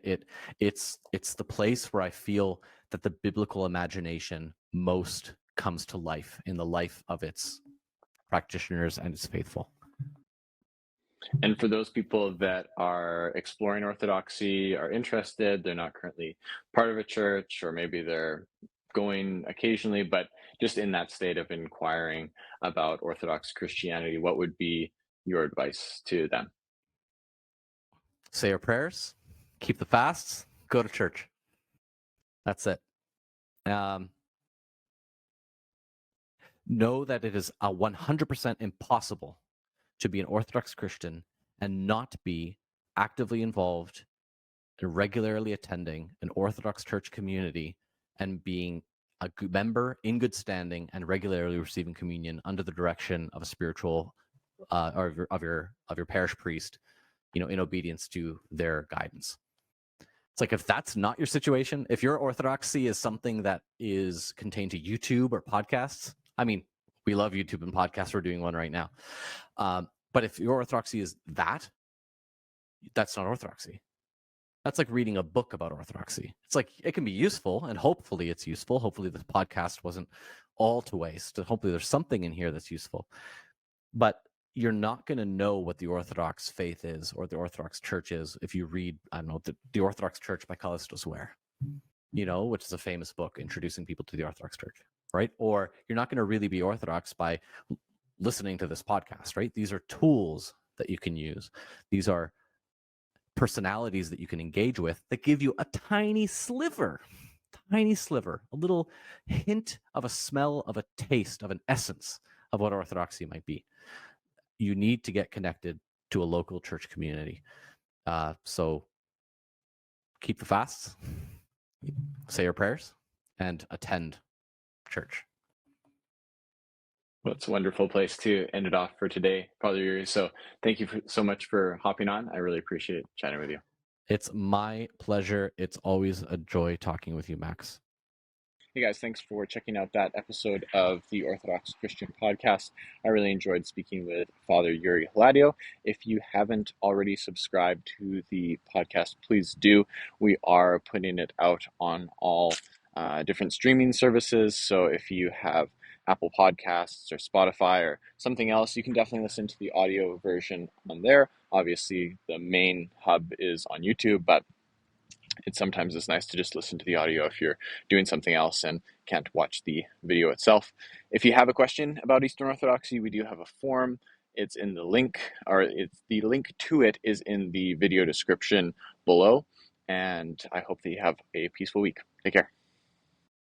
it's the place where I feel that the biblical imagination most comes to life in the life of its practitioners and its faithful. And for those people that are exploring Orthodoxy, are interested, they're not currently part of a church, or maybe they're going occasionally, but just in that state of inquiring about Orthodox Christianity, what would be your advice to them? Say your prayers, keep the fasts, go to church. That's it. Know that it is 100% impossible to be an Orthodox Christian and not be actively involved and regularly attending an Orthodox church community and being a member in good standing and regularly receiving communion under the direction of a spiritual or of your parish priest, you know, in obedience to their guidance. It's like, if that's not your situation, if your orthodoxy is something that is contained to YouTube or podcasts, I mean, we love YouTube and podcasts. We're doing one right now. But if your orthodoxy is that's not orthodoxy. That's like reading a book about orthodoxy. It's like, it can be useful, and hopefully it's useful. Hopefully this podcast wasn't all to waste. Hopefully there's something in here that's useful. But you're not going to know what the Orthodox faith is or the Orthodox Church is if you read, I don't know, the Orthodox Church by Galadza, you know, which is a famous book introducing people to the Orthodox Church, right? Or you're not going to really be Orthodox by listening to this podcast, right? These are tools that you can use. These are personalities that you can engage with that give you a tiny sliver, a little hint of a smell, of a taste, of an essence of what orthodoxy might be. You need to get connected to a local church community. So keep the fasts, say your prayers, and attend church. That's a wonderful place to end it off for today, Father Yuri. So thank you so much for hopping on. I really appreciate chatting with you. It's my pleasure. It's always a joy talking with you, Max. Hey guys, thanks for checking out that episode of the Orthodox Christian podcast. I really enjoyed speaking with Father Yuri Hladio. If you haven't already subscribed to the podcast, please do. We are putting it out on all different streaming services. So if you have Apple Podcasts or Spotify or something else, you can definitely listen to the audio version on there. Obviously, the main hub is on YouTube, but sometimes it's nice to just listen to the audio if you're doing something else and can't watch the video itself. If you have a question about Eastern Orthodoxy, we do have a form. It's in the link, or it's the link to it is in the video description below. And I hope that you have a peaceful week. Take care.